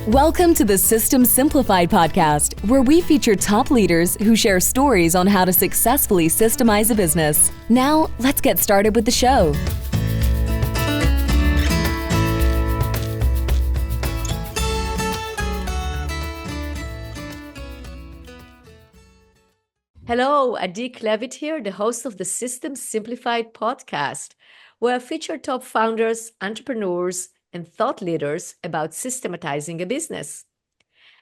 Welcome to the System Simplified podcast, where we feature top leaders who share stories on how to successfully systemize a business. Now, let's get started with the show. Hello, Adi Klevit here, the host of the System Simplified podcast, where I feature top founders, entrepreneurs, and thought leaders about systematizing a business.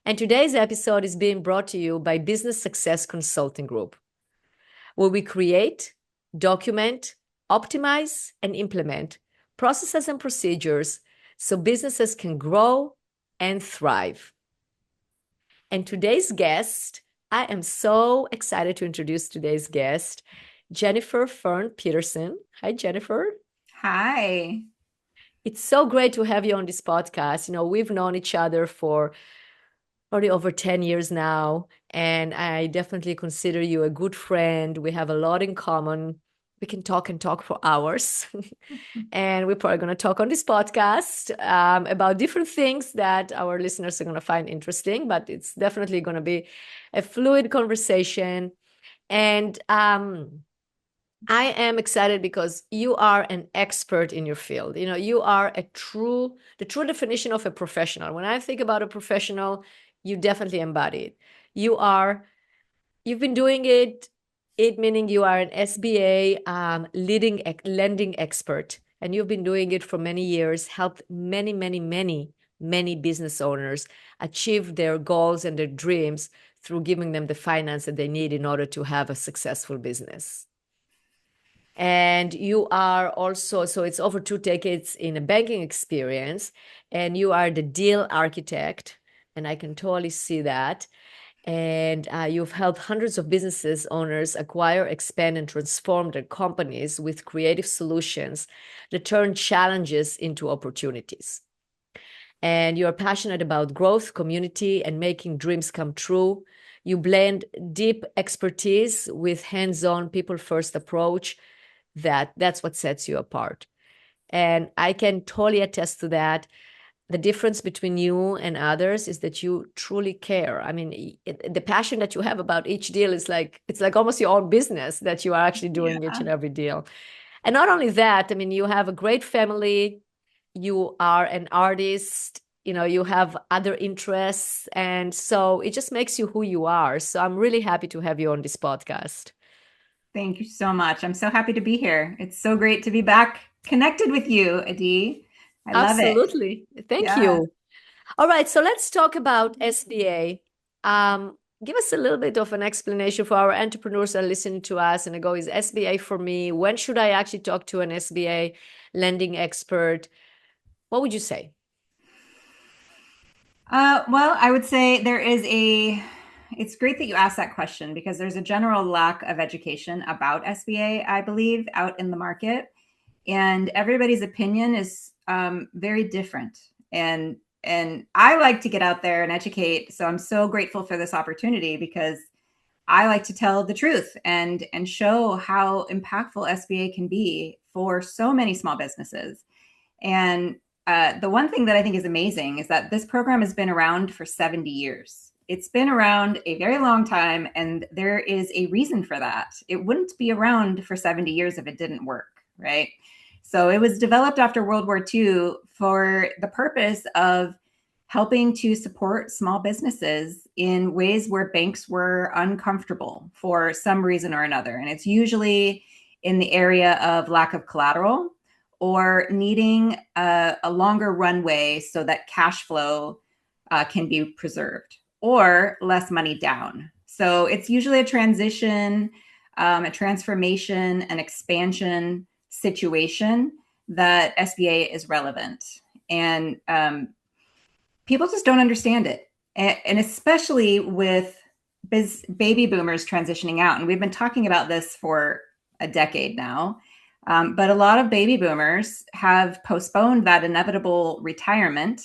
And today's episode is being brought to you by Business Success Consulting Group, where we create, document, optimize, and implement processes and procedures so businesses can grow and thrive. And today's guest, I am so excited to introduce today's guest, Jennifer Fern Peterson. Hi, Jennifer. Hi. It's so great to have you on this podcast. You know, we've known each other for already over 10 years now, and I definitely consider you a good friend. We have a lot in common. We can talk and talk for hours. And we're probably going to talk on this podcast about different things that our listeners are going to find interesting, but it's definitely going to be a fluid conversation. And I am excited because you are an expert in your field. You know, you are the true definition of a professional. When I think about a professional, you definitely embody it. You've been doing it meaning you are an SBA lending expert, and you've been doing it for many years, helped many business owners achieve their goals and their dreams through giving them the finance that they need in order to have a successful business. And you are also, so it's over 2 decades in a banking experience, and you are the deal architect, and I can totally see that. And you've helped hundreds of businesses owners acquire, expand, and transform their companies with creative solutions that turn challenges into opportunities. And you're passionate about growth, community, and making dreams come true. You blend deep expertise with hands-on, people-first approach. That's what sets you apart. And I can totally attest to that. The difference between you and others is that you truly care. I mean, the passion that you have about each deal is it's like almost your own business that you are actually doing each and every deal. And not only that, I mean, you have a great family, you are an artist, you know, you have other interests. And so it just makes you who you are. So I'm really happy to have you on this podcast. Thank you so much. I'm so happy to be here. It's so great to be back connected with you, Adi. I love it. Absolutely. Thank you. All right. So let's talk about SBA. Give us a little bit of an explanation for our entrepreneurs that are listening to us and go, is SBA for me? When should I actually talk to an SBA lending expert? What would you say? Well, I would say it's great that you asked that question because there's a general lack of education about SBA, I believe, out in the market. And everybody's opinion is very different. And I like to get out there and educate. So I'm so grateful for this opportunity because I like to tell the truth and show how impactful SBA can be for so many small businesses. And the one thing that I think is amazing is that this program has been around for 70 years. It's been around a very long time, and there is a reason for that. It wouldn't be around for 70 years if it didn't work, right? So it was developed after World War II for the purpose of helping to support small businesses in ways where banks were uncomfortable for some reason or another. And it's usually in the area of lack of collateral or needing a longer runway so that cash flow can be preserved, or less money down. So it's usually a transition, a transformation, an expansion situation that SBA is relevant. And people just don't understand it. And especially with baby boomers transitioning out. And we've been talking about this for a decade now. But a lot of baby boomers have postponed that inevitable retirement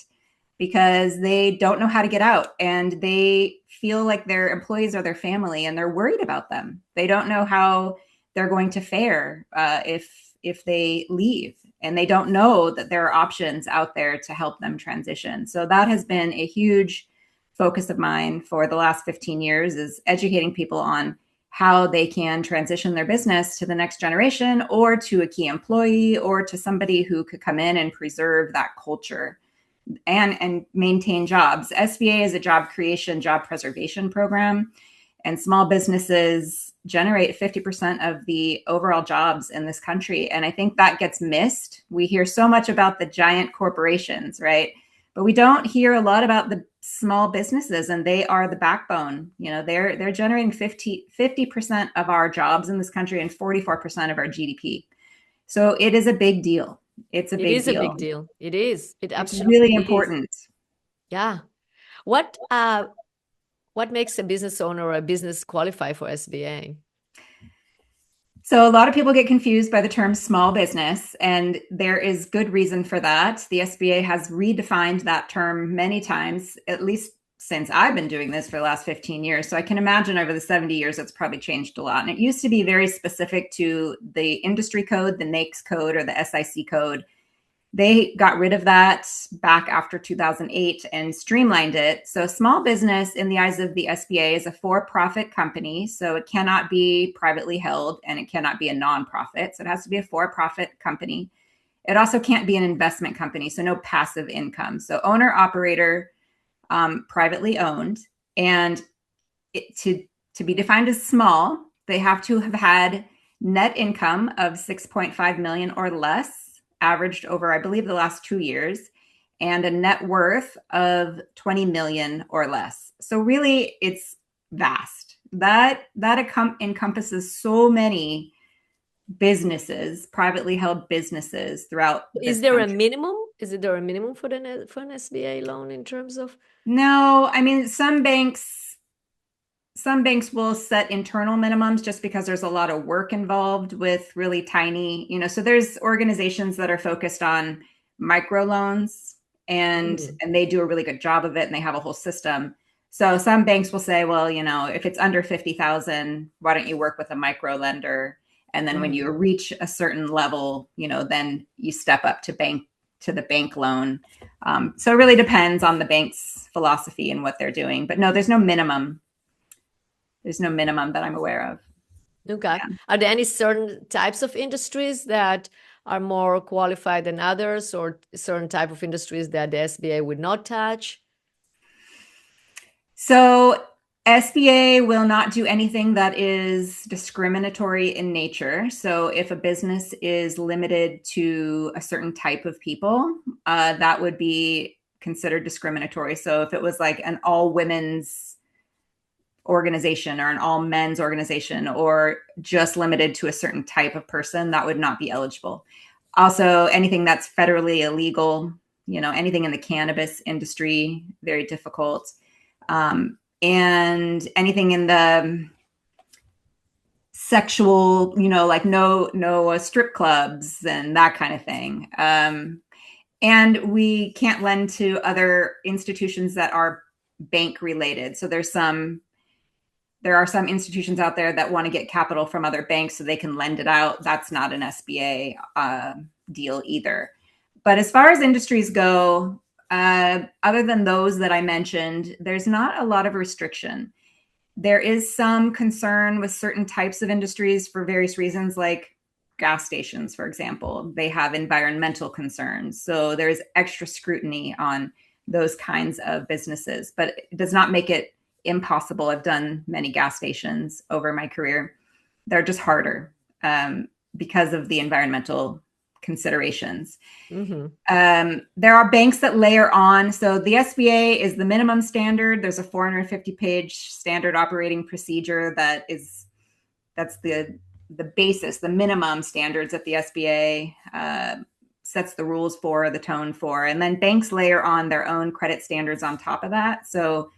because they don't know how to get out, and they feel like their employees are their family and they're worried about them. They don't know how they're going to fare if they leave. and they don't know that there are options out there to help them transition. So that has been a huge focus of mine for the last 15 years, is educating people on how they can transition their business to the next generation, or to a key employee, or to somebody who could come in and preserve that culture and maintain jobs. SBA is a job creation, job preservation program, and small businesses generate 50% of the overall jobs in this country. And I think that gets missed. We hear so much about the giant corporations, right? But we don't hear a lot about the small businesses, and they are the backbone. You know, they're generating 50% of our jobs in this country and 44% of our GDP. So it is a big deal. It's a It big is a deal. big deal. It is. It It's absolutely really is. important. Yeah. What makes a business owner or a business qualify for SBA? So a lot of people get confused by the term small business, and there is good reason for that. The SBA has redefined that term many times, at least since I've been doing this for the last 15 years. So I can imagine over the 70 years, it's probably changed a lot. And it used to be very specific to the industry code, the NAICS code, or the SIC code. They got rid of that back after 2008 and streamlined it. So small business in the eyes of the SBA is a for-profit company. So it cannot be privately held, and it cannot be a nonprofit. So it has to be a for-profit company. It also can't be an investment company, so no passive income. So owner operator, privately owned. And to be defined as small, they have to have had net income of 6.5 million or less, averaged over, I believe, the last 2 years, and a net worth of 20 million or less. So really, it's vast. That encompasses so many businesses, privately held businesses throughout this Is there a country. minimum? Is there a minimum for an SBA loan in terms of? No, I mean, some banks will set internal minimums just because there's a lot of work involved with really tiny, so there's organizations that are focused on microloans, and they do a really good job of it, and they have a whole system. So some banks will say, well, if it's under 50,000, why don't you work with a micro lender? And then when you reach a certain level, then you step up to the bank loan. So it really depends on the bank's philosophy and what they're doing. But no, there's no minimum. There's no minimum that I'm aware of. Okay. Yeah. Are there any certain types of industries that are more qualified than others, or certain type of industries that the SBA would not touch? So SBA will not do anything that is discriminatory in nature. So if a business is limited to a certain type of people, that would be considered discriminatory. So if it was like an all women's organization or an all men's organization, or just limited to a certain type of person, that would not be eligible. Also, anything that's federally illegal, anything in the cannabis industry, very difficult. And anything in the sexual, like no strip clubs and that kind of thing. And we can't lend to other institutions that are bank related. So there are some institutions out there that want to get capital from other banks so they can lend it out. That's not an SBA deal either. But as far as industries go, other than those that I mentioned, there's not a lot of restriction. There is some concern with certain types of industries for various reasons, like gas stations, for example. They have environmental concerns. So there's extra scrutiny on those kinds of businesses, but it does not make it impossible. I've done many gas stations over my career. They're just harder because of the environmental considerations. There are banks that layer on. So the SBA is the minimum standard. There's a 450-page standard operating procedure that's the basis, the minimum standards that the SBA sets the rules for, the tone for. And then banks layer on their own credit standards on top of that. So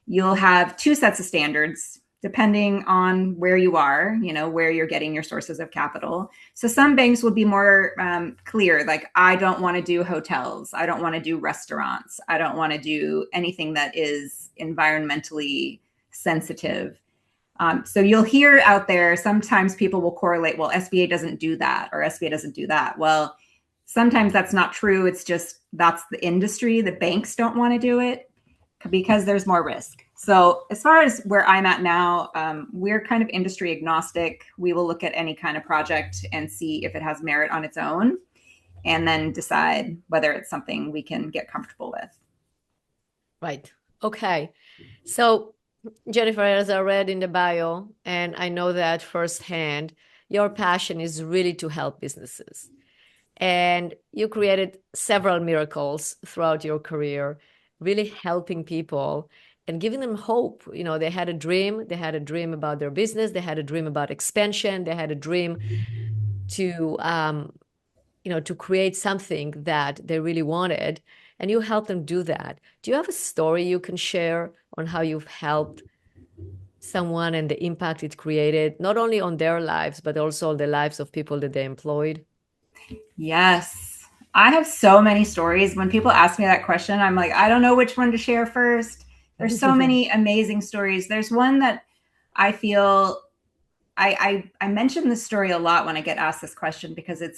you'll have two sets of standards depending on where you are, where you're getting your sources of capital. So some banks will be more clear, like, I don't want to do hotels. I don't want to do restaurants. I don't want to do anything that is environmentally sensitive. So you'll hear out there, sometimes people will correlate, well, SBA doesn't do that, or SBA doesn't do that. Well, Sometimes that's not true. It's just that's the industry. The banks don't want to do it because there's more risk. So as far as where I'm at now, we're kind of industry agnostic. We will look at any kind of project and see if it has merit on its own, and then decide whether it's something we can get comfortable with. Right. Okay. So, Jennifer, as I read in the bio, and I know that firsthand, your passion is really to help businesses. And you created several miracles throughout your career, really helping people and giving them hope. They had a dream. They had a dream about their business. They had a dream about expansion. They had a dream to, to create something that they really wanted. And you helped them do that. Do you have a story you can share on how you've helped someone and the impact it created, not only on their lives, but also on the lives of people that they employed? Yes. I have so many stories. When people ask me that question, I'm like, I don't know which one to share first. There's so many amazing stories. There's one that I feel I mention this story a lot when I get asked this question because it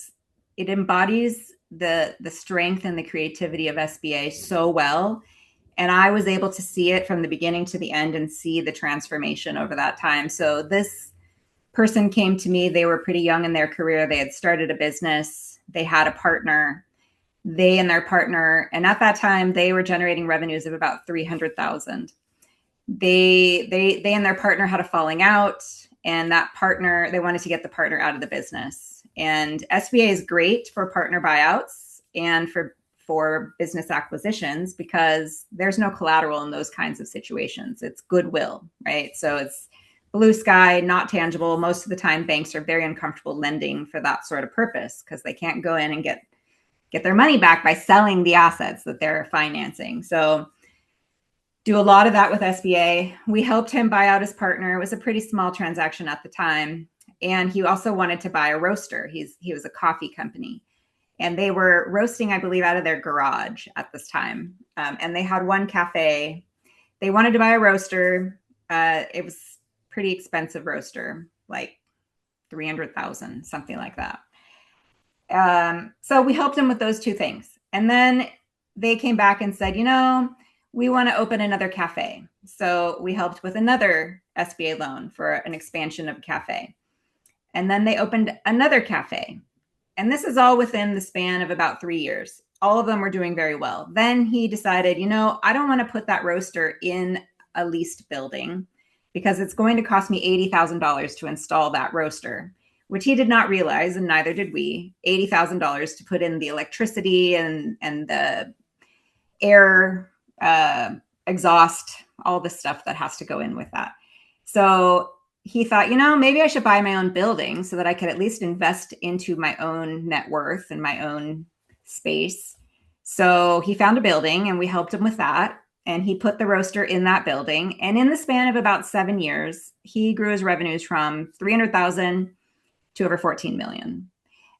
embodies the strength and the creativity of SBA so well. And I was able to see it from the beginning to the end and see the transformation over that time. So this person came to me. They were pretty young in their career. They had started a business. They had a partner. They and their partner, and at that time, they were generating revenues of about 300,000. They and their partner had a falling out, and that partner, they wanted to get the partner out of the business. And SBA is great for partner buyouts and for business acquisitions because there's no collateral in those kinds of situations. It's goodwill, right? So it's blue sky, not tangible. Most of the time, banks are very uncomfortable lending for that sort of purpose because they can't go in and get their money back by selling the assets that they're financing. So do a lot of that with SBA. We helped him buy out his partner. It was a pretty small transaction at the time. And he also wanted to buy a roaster. He was a coffee company. And they were roasting, I believe, out of their garage at this time. And they had one cafe. They wanted to buy a roaster. It was pretty expensive roaster, like 300,000, something like that. So we helped them with those two things. And then they came back and said, we want to open another cafe. So we helped with another SBA loan for an expansion of a cafe. And then they opened another cafe. And this is all within the span of about 3 years. All of them were doing very well. Then he decided, I don't want to put that roaster in a leased building because it's going to cost me $80,000 to install that roaster, which he did not realize, and neither did we. $80,000 to put in the electricity and the air, exhaust, all the stuff that has to go in with that. So he thought, maybe I should buy my own building so that I could at least invest into my own net worth and my own space. So he found a building and we helped him with that. And he put the roaster in that building. And in the span of about 7 years, he grew his revenues from 300,000 to over 14 million.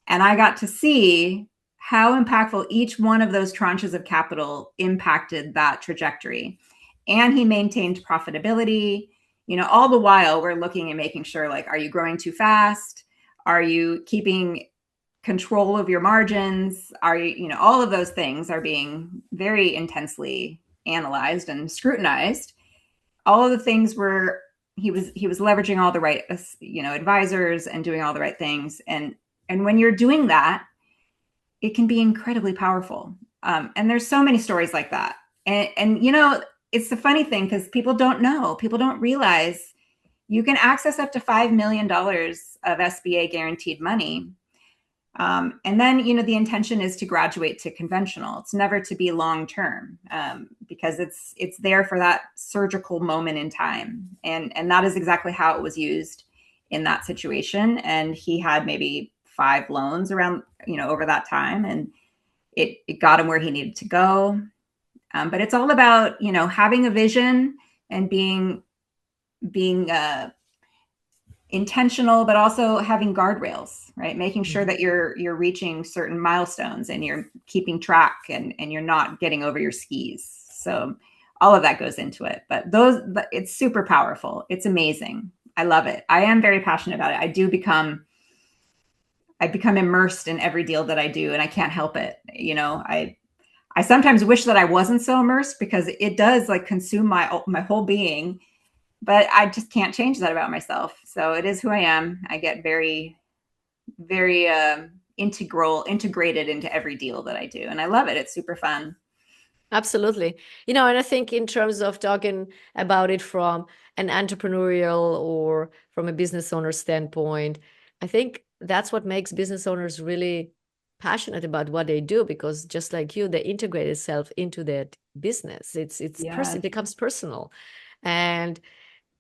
And I got to see how impactful each one of those tranches of capital impacted that trajectory. And he maintained profitability. All the while we're looking and making sure, like, are you growing too fast? Are you keeping control of your margins? Are you, all of those things are being very intensely analyzed and scrutinized. All of the things were, he was leveraging all the right, advisors and doing all the right things. And when you're doing that, it can be incredibly powerful. And there's so many stories like that. And it's the funny thing because people don't realize you can access up to $5 million of SBA guaranteed money. And then, the intention is to graduate to conventional. It's never to be long-term because it's there for that surgical moment in time. And that is exactly how it was used in that situation. And he had maybe 5 loans around, over that time, and it got him where he needed to go. But it's all about, having a vision and being intentional, but also having guardrails, right? Making sure that you're reaching certain milestones and you're keeping track and you're not getting over your skis. So all of that goes into it, but it's super powerful. It's amazing. I love it. I am very passionate about it. I do become I become immersed in every deal that I do, and I can't help it. I sometimes wish that I wasn't so immersed because it does like consume my whole being, but I just can't change that about myself. So it is who I am. I get very integrated into every deal that I do, and I love it. It's super fun. Absolutely. And I think in terms of talking about it from an entrepreneurial or from a business owner standpoint, I think that's what makes business owners really passionate about what they do, because just like you, they integrate itself into their business. It Yes. becomes personal. And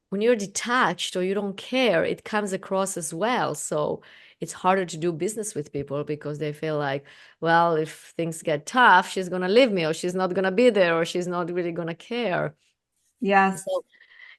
when you're detached or you don't care, it comes across as well. So it's harder to do business with people because they feel like, well, if things get tough, she's going to leave me, or she's not going to be there, or she's not really going to care. Yes. So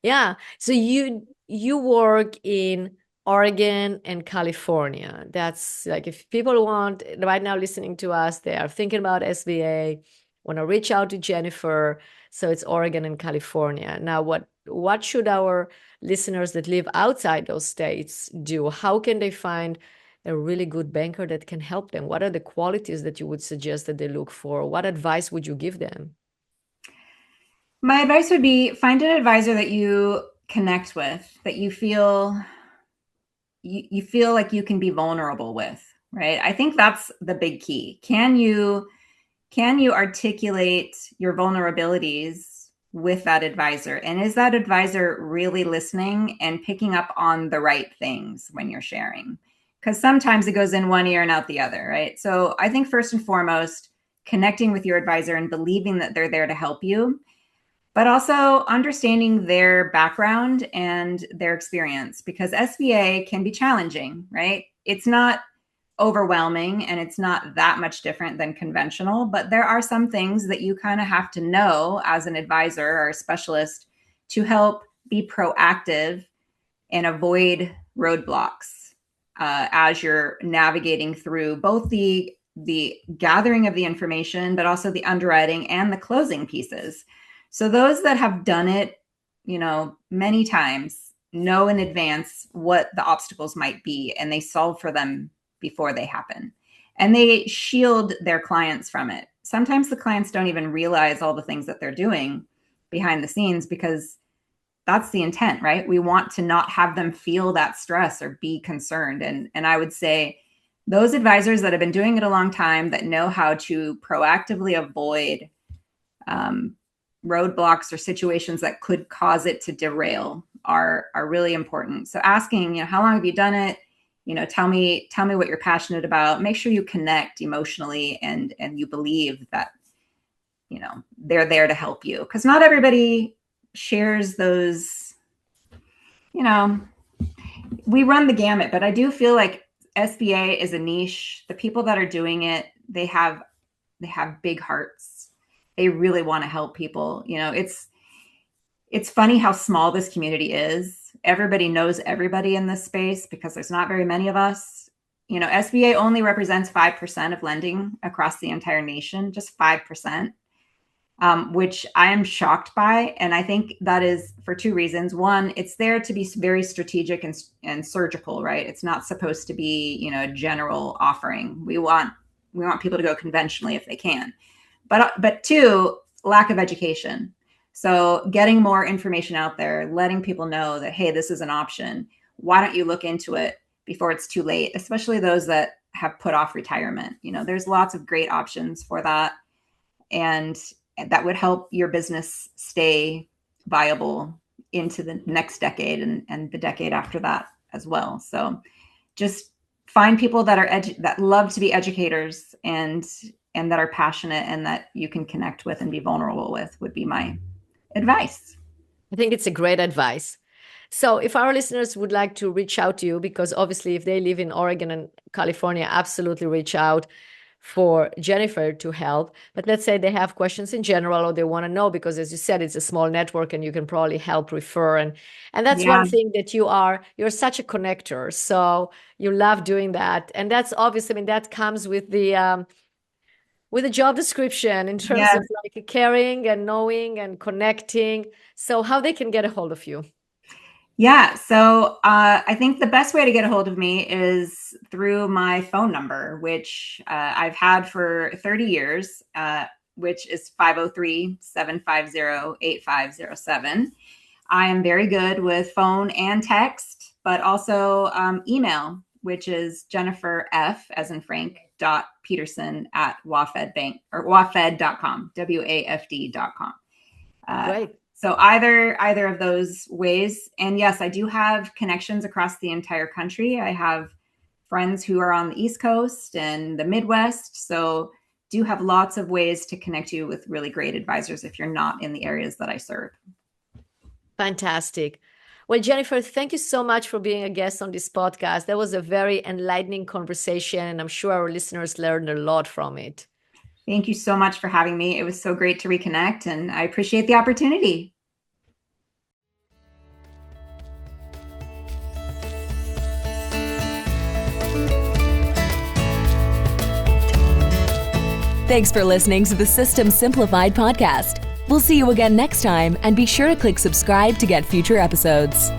yeah. So you work in Oregon and California. That's like, if people want right now listening to us, they are thinking about SBA, want to reach out to Jennifer. So it's Oregon and California. Now, what should our listeners that live outside those states do? How can they find a really good banker that can help them? What are the qualities that you would suggest that they look for? What advice would you give them? My advice would be find an advisor that you connect with, that you feel like you can be vulnerable with, right? I think that's the big key. Can you articulate your vulnerabilities with that advisor? And is that advisor really listening and picking up on the right things when you're sharing? Because sometimes it goes in one ear and out the other, right? So I think first and foremost, connecting with your advisor and believing that they're there to help you, but also understanding their background and their experience, because SBA can be challenging, right? It's not overwhelming and it's not that much different than conventional, but there are some things that you kind of have to know as an advisor or a specialist to help be proactive and avoid roadblocks as you're navigating through both the gathering of the information, but also the underwriting and the closing pieces. So those that have done it, many times know in advance what the obstacles might be and they solve for them before they happen. And they shield their clients from it. Sometimes the clients don't even realize all the things that they're doing behind the scenes because that's the intent, right? We want to not have them feel that stress or be concerned. And I would say those advisors that have been doing it a long time, that know how to proactively avoid roadblocks or situations that could cause it to derail are really important. So asking, how long have you done it? Tell me what you're passionate about. Make sure you connect emotionally and you believe that they're there to help you, because not everybody shares those. We run the gamut, but I do feel like SBA is a niche. The people that are doing it, they have big hearts. They really want to help people. It's funny how small this community is. Everybody knows everybody in this space because there's not very many of us. SBA only represents 5% of lending across the entire nation, just 5%, which I am shocked by. And I think that is for two reasons. One, it's there to be very strategic and surgical, right? It's not supposed to be, a general offering. We want people to go conventionally if they can. But two, lack of education. So getting more information out there, letting people know that, hey, this is an option. Why don't you look into it before it's too late, especially those that have put off retirement. There's lots of great options for that. And that would help your business stay viable into the next decade and the decade after that as well. So just find people that that love to be educators and that are passionate and that you can connect with and be vulnerable with would be my advice. I think it's a great advice. So, if our listeners would like to reach out to you, because obviously, if they live in Oregon and California, absolutely reach out for Jennifer to help. But let's say they have questions in general, or they want to know, because as you said, it's a small network and you can probably help refer. And that's one Yeah. thing that you're such a connector. So you love doing that. And that's obvious. I mean, that comes with a job description in terms Yes. of like caring and knowing and connecting. So how they can get a hold of you? Yeah, so I think the best way to get a hold of me is through my phone number, which I've had for 30 years, which is 503-750-8507. I am very good with phone and text, but also email, which is Jennifer F, as in Frank, Peterson at wafedbank or wafed.com, WAFD.com. Great. So either of those ways. And yes, I do have connections across the entire country. I have friends who are on the East Coast and the Midwest. So do have lots of ways to connect you with really great advisors if you're not in the areas that I serve. Fantastic. Well, Jennifer, thank you so much for being a guest on this podcast. That was a very enlightening conversation, and I'm sure our listeners learned a lot from it. Thank you so much for having me. It was so great to reconnect, and I appreciate the opportunity. Thanks for listening to the System Simplified podcast. We'll see you again next time, and be sure to click subscribe to get future episodes.